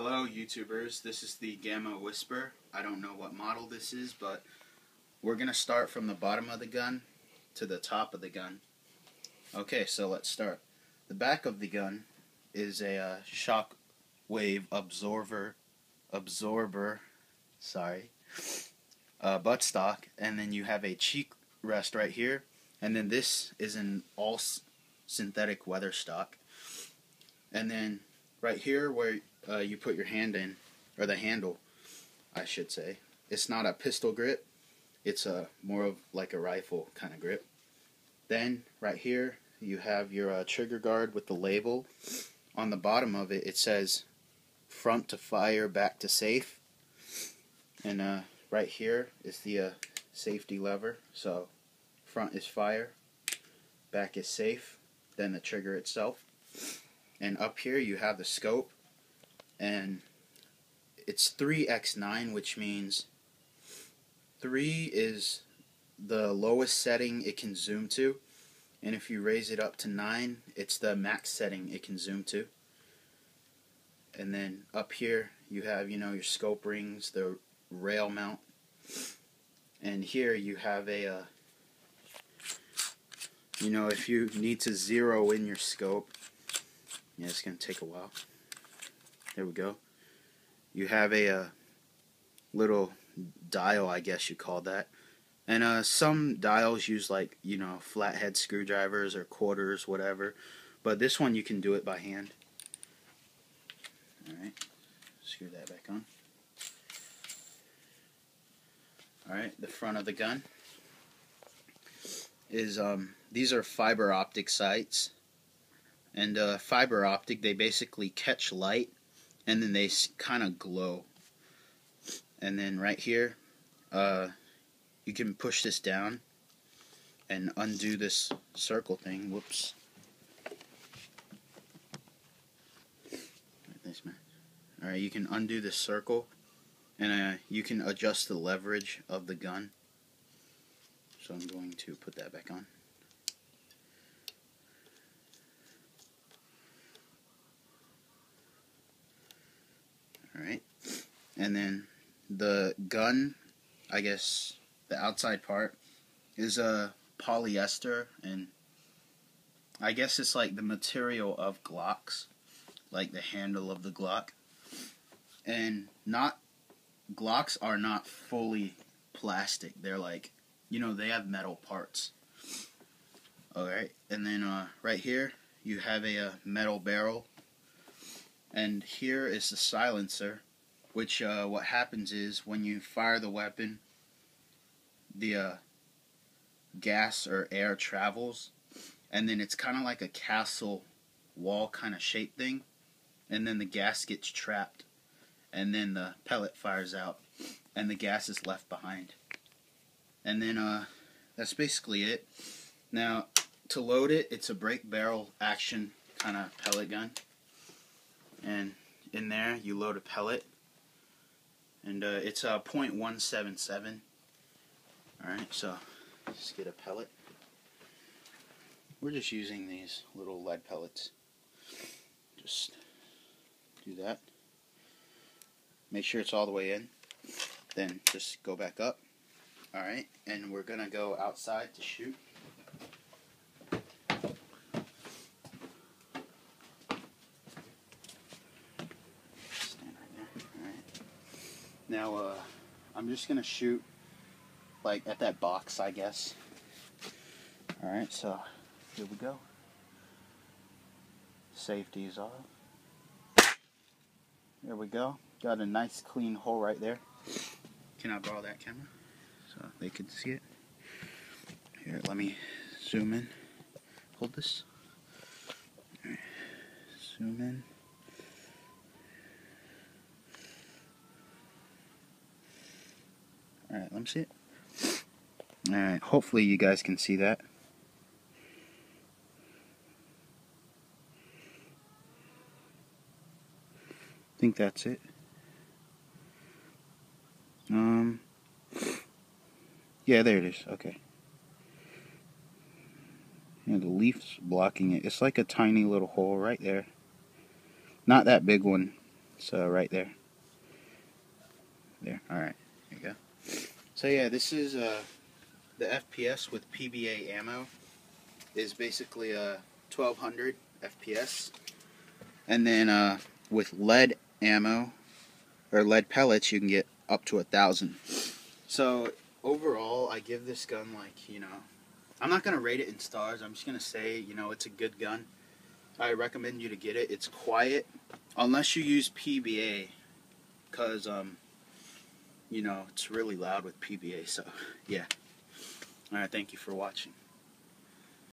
Hello YouTubers, this is the Gamo Whisper. I don't know what model this is, but we're going to start from the bottom of the gun to the top of the gun. Okay, so let's start. The back of the gun is a shock wave absorber, buttstock, and then you have a cheek rest right here, and then this is an all synthetic weather stock. And then right here where you put your hand in, or the handle, I should say, it's not a pistol grip, it's more of like a rifle kind of grip. Then right here you have your trigger guard with the label. On the bottom of it, it says front to fire, back to safe. And right here is the safety lever. So front is fire, back is safe, then the trigger itself. And up here you have the scope, and it's 3x9, which means 3 is the lowest setting it can zoom to, and if you raise it up to 9, it's the max setting it can zoom to. And then up here you have, your scope rings, the rail mount, and here you have a if you need to zero in your scope, yeah, it's going to take a while. There we go. You have a little dial, I guess you call that. And some dials use like, flathead screwdrivers or quarters, whatever. But this one you can do it by hand. Alright, screw that back on. Alright, the front of the gun is, these are fiber optic sights. And fiber optic, they basically catch light and then they kind of glow. And then right here, you can push this down and undo this circle thing. Whoops. Alright, you can undo this circle, and you can adjust the leverage of the gun. So I'm going to put that back on. Alright, and then the gun, I guess the outside part is a polyester, and I guess it's like the material of Glocks, like the handle of the Glock. And Glocks are not fully plastic, they're like, they have metal parts. Alright, and then right here you have a metal barrel. And here is the silencer, which what happens is when you fire the weapon, the gas or air travels, and then it's kind of like a castle wall kind of shape thing, and then the gas gets trapped, and then the pellet fires out, and the gas is left behind. And then that's basically it. Now, to load it, it's a break barrel action kind of pellet gun. And in there you load a pellet, and it's a .177. Alright, so just get a pellet. We're just using these little lead pellets. Just do that. Make sure it's all the way in. Then just go back up. Alright, and we're gonna go outside to shoot. Now, I'm just going to shoot, like, at that box, I guess. Alright, so, here we go. Safety is off. There we go. Got a nice, clean hole right there. Can I borrow that camera so they can see it? Here, let me zoom in. Hold this. All right. Zoom in. Alright, let me see it. Alright, hopefully you guys can see that. I think that's it. Yeah, there it is. Okay. The leaf's blocking it. It's like a tiny little hole right there. Not that big one. So right there. There. Alright. There you go. So yeah, this is the FPS with PBA ammo is basically 1200 FPS. And then with lead ammo or lead pellets, you can get up to 1000. So overall, I give this gun, like, you know, I'm not gonna rate it in stars. I'm just gonna say, you know, it's a good gun. I recommend you to get it. It's quiet, unless you use PBA, cause you know, it's really loud with PBA. So yeah. All right, thank you for watching.